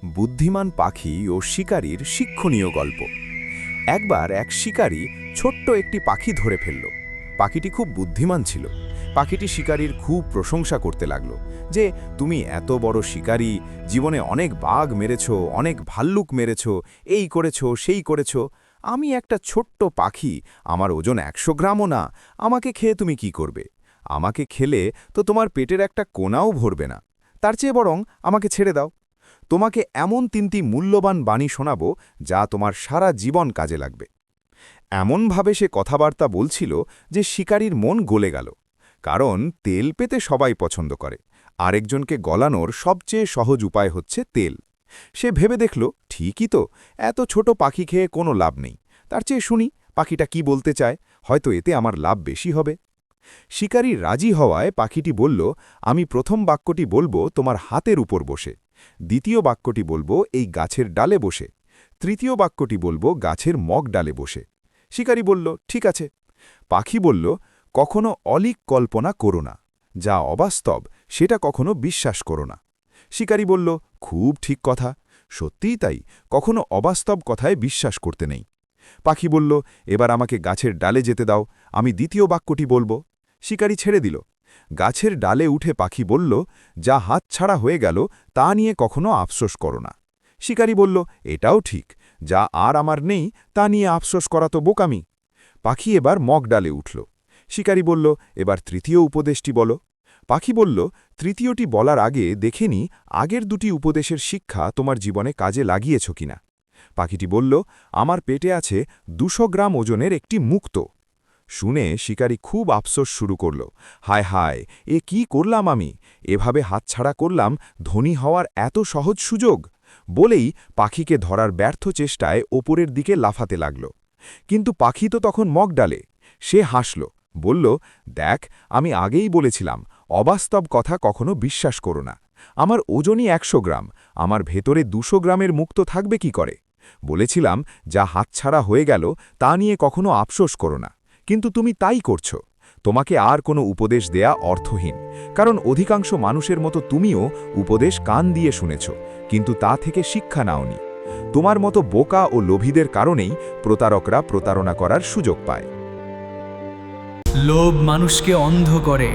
বুদ্ধিমান পাখি ও শিকারীর শিক্ষণীয় গল্প। একবার এক শিকারী ছোট্ট একটি পাখি ধরে ফেলল। পাখিটি খুব বুদ্ধিমান ছিল। পাখিটি শিকারীর খুব প্রশংসা করতে লাগলো যে, তুমি এত বড় শিকারী, জীবনে অনেক বাঘ মেরেছ, অনেক ভাল্লুক মেরেছ, এই করেছ সেই করেছ। আমি একটা ছোট্ট পাখি, আমার ওজন 100 গ্রামও না, আমাকে খেয়ে তুমি কি করবে? আমাকে খেলে তো তোমার পেটের একটা কোনাও ভরবে না। তার চেয়ে বরং আমাকে ছেড়ে দাও। তোমাকে এমন 3টি মূল্যবান বাণী শোনাব যা তোমার সারা জীবন কাজে লাগবে। এমনভাবে সে কথাবার্তা বলছিল যে শিকারীর মন গলে গেল। কারণ তেল পেতে সবাই পছন্দ করে, আরেকজনকে গলানোর সবচেয়ে সহজ উপায় হচ্ছে তেল। সে ভেবে দেখল, ঠিকই তো, এত ছোট পাখি খেয়ে কোনো লাভ নেই। তার চেয়ে শুনি পাখিটা কি বলতে চায়, হয়তো এতে আমার লাভ বেশি হবে। শিকারী রাজি হওয়ায় পাখিটি বলল, আমি প্রথম বাক্যটি বলবো তোমার হাতের উপর বসে, দ্বিতীয় বাক্যটি বলবো এই গাছের ডালে বসে, তৃতীয় বাক্যটি বলবো গাছের মগ ডালে বসে। শিকারী বলল, ঠিক আছে। পাখি বলল, কখনো অলীক কল্পনা করো না, যা অবাস্তব সেটা কখনো বিশ্বাস করো না। শিকারী বলল, খুব ঠিক কথা, সত্যিই তাই, কখনো অবাস্তব কথায় বিশ্বাস করতে নেই। পাখি বলল, এবার আমাকে গাছের ডালে যেতে দাও, আমি দ্বিতীয় বাক্যটি বলবো। শিকারী ছেড়ে দিল। গাছের ডালে উঠে পাখি বলল, যা হাতছাড়া হয়ে গেল তা নিয়ে কখনো আফসোস করো না। শিকারী বলল, এটাও ঠিক, যা আর আমার নেই তা নিয়ে আফসোস করা তো বোকামি। পাখি এবার মগ ডালে উঠল। শিকারী বলল, এবার তৃতীয় উপদেশটি বলো। পাখি বলল, তৃতীয়টি বলার আগে দেখে নি আগের দুটি উপদেশের শিক্ষা তোমার জীবনে কাজে লাগিয়েছ কিনা। পাখিটি বলল, আমার পেটে আছে 200 গ্রাম ওজনের একটি মুক্তো। শুনে শিকারী খুব আফসোস শুরু করল, হায় হায়, এ কি করলাম আমি, এভাবে হাতছাড়া করলাম ধনী হওয়ার এত সহজ সুযোগ। বলেই পাখিকে ধরার ব্যর্থ চেষ্টায় ওপরের দিকে লাফাতে লাগল। কিন্তু পাখি তো তখন মগ ডালে। সে হাসল, বলল, দেখ, আমি আগেই বলেছিলাম অবাস্তব কথা কখনো বিশ্বাস করো না। আমার ওজনই 100 গ্রাম, আমার ভেতরে 200 গ্রামের মুক্ত থাকবে কি করে? বলেছিলাম যা হাতছাড়া হয়ে গেল তা নিয়ে কখনো আফসোস করো না, কিন্তু তুমি তাই করছো। তোমাকে আর কোনো উপদেশ দেয়া অর্থহীন, কারণ অধিকাংশ মানুষের মতো তুমিও উপদেশ কান দিয়ে শুনেছ, কিন্তু তা থেকে শিক্ষা নাওনি। তোমার মতো বোকা ও লোভীদের কারণেই প্রতারকরা প্রতারণা করার সুযোগ পায়। লোভ মানুষকে অন্ধ করে।